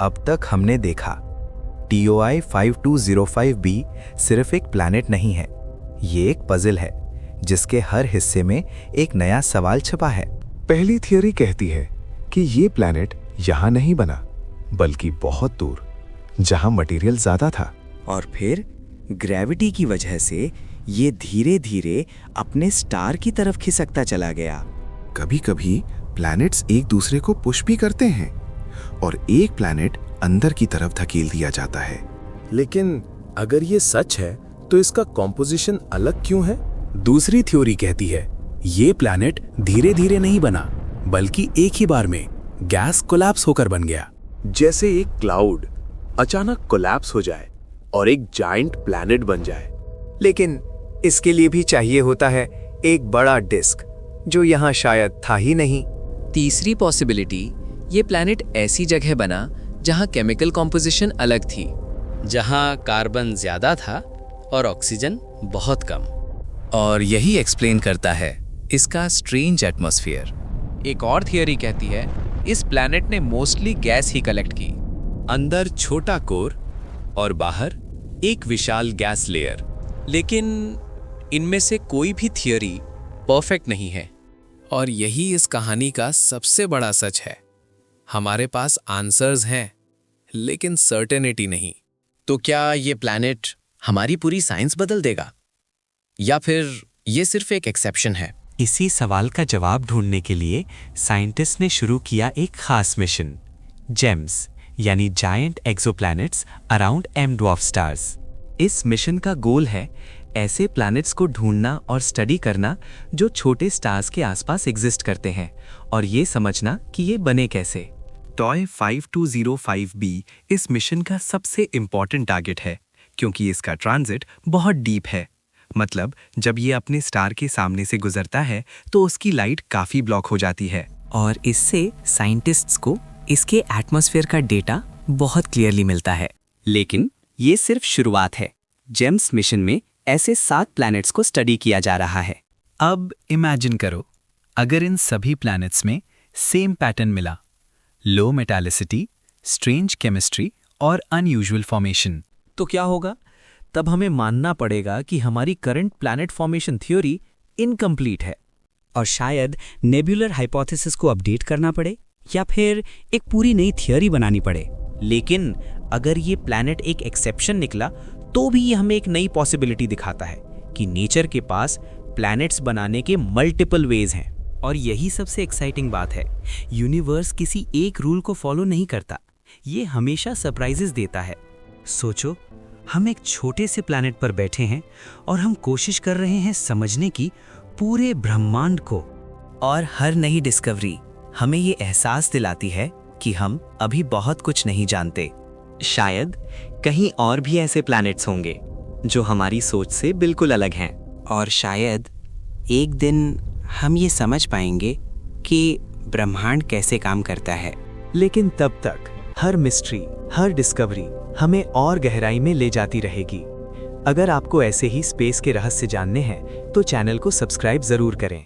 अब तक हमने देखा TOI 5205b सिर्फ एक प्लैनेट नहीं है, ये एक पजल है जिसके हर हिस्से में एक नया सवाल छिपा है। पहली थियरी कहती है कि ये प्लैनेट यहाँ नहीं बना, बल्कि बहुत दूर, जहाँ मटेरियल ज्यादा था। और फिर ग्रेविटी की वजह से ये धीरे धीरे अपने स्टार की तरफ खिसकता चला गया। कभी कभी प्लैनेट्स एक दूसरे को पुश भी करते हैं और एक प्लैनेट अंदर की तरफ धकेल दिया जाता है। लेकिन अगर ये सच है तो इसका कॉम्पोजिशन अलग क्यों है? दूसरी थ्योरी कहती है ये प्लैनेट धीरे धीरे नहीं बना, बल्कि एक ही बार में गैस कोलैप्स होकर बन गया। जैसे एक क्लाउड अचानक कोलैप्स हो जाए और एक जायंट प्लैनेट बन जाए। लेकिन इसके लिए भी चाहिए होता है एक बड़ा डिस्क, जो यहाँ शायद था ही नहीं। तीसरी पॉसिबिलिटी, ये प्लैनेट ऐसी जगह बना जहाँ केमिकल कॉम्पोजिशन अलग थी, जहाँ कार्बन ज्यादा था और ऑक्सीजन बहुत कम। और यही एक्सप्लेन करता है इसका स्ट्रेंज एटमॉस्फेयर। एक और थियरी कहती है इस प्लैनेट ने मोस्टली गैस ही कलेक्ट की, अंदर छोटा कोर और बाहर एक विशाल गैस लेयर। लेकिन इनमें से कोई भी थियरी परफेक्ट नहीं है। और यही इस कहानी का सबसे बड़ा सच है। हमारे पास आंसर्स हैं, लेकिन सर्टेनिटी नहीं। तो क्या ये प्लैनेट हमारी पूरी साइंस बदल देगा, या फिर ये सिर्फ एक एक्सेप्शन है? इसी सवाल का जवाब ढूंढने के लिए साइंटिस्ट ने शुरू किया एक खास मिशन, जेम्स यानी giant exoplanets around M dwarf stars. इस मिशन का गोल है ऐसे प्लैनेट्स को ढूंढना और स्टडी करना जो छोटे स्टार्स के आसपास एग्जिस्ट करते हैं, और ये समझना कि ये बने कैसे। TOI 5205b इस मिशन का सबसे इम्पॉर्टेंट टारगेट है, क्योंकि इसका ट्रांजिट बहुत डीप है। मतलब जब ये अपने स्टार के सामने से गुजरता है तो उसकी लाइट काफी ब्लॉक हो जाती है, और इससे साइंटिस्ट्स को इसके एटमॉस्फेयर का डेटा बहुत क्लियरली मिलता है। लेकिन ये सिर्फ शुरुआत है। जेम्स मिशन में ऐसे 7 प्लैनेट्स को स्टडी किया जा रहा है। अब इमेजिन करो, अगर इन सभी प्लैनेट्स में सेम पैटर्न मिला, लो मेटालिसिटी, स्ट्रेंज केमिस्ट्री और अनयूजुअल फॉर्मेशन, तो क्या होगा? तब हमें मानना पड़ेगा कि हमारी current planet formation theory incomplete है, और शायद नेबुलर हाइपोथेसिस को अपडेट करना पड़े, या फिर एक पूरी नई थ्योरी बनानी पड़े। लेकिन अगर ये प्लैनेट एक एक्सेप्शन निकला, तो भी ये हमें एक नई पॉसिबिलिटी दिखाता है कि नेचर के पास प्लैनेट्स बनाने के मल्टीपल वेज हैं। और यही सबसे एक्साइटिंग बात है, यूनिवर्स किसी एक रूल को फॉलो नहीं करता, ये हमेशा सरप्राइजेस देता है। सोचो, हम एक छोटे से प्लैनेट पर बैठे हैं और हम कोशिश कर रहे हैं समझने की पूरे ब्रह्मांड को। और हर नई डिस्कवरी हमें ये एहसास दिलाती है कि हम अभी बहुत कुछ नहीं जानते। शायद कहीं और भी ऐसे प्लैनेट्स होंगे जो हमारी सोच से बिल्कुल अलग हैं, और शायद एक दिन हम ये समझ पाएंगे कि ब्रह्मांड कैसे काम करता है। लेकिन तब तक हर मिस्ट्री, हर डिस्कवरी हमें और गहराई में ले जाती रहेगी। अगर आपको ऐसे ही स्पेस के रहस्य जानने हैं तो चैनल को सब्सक्राइब जरूर करें।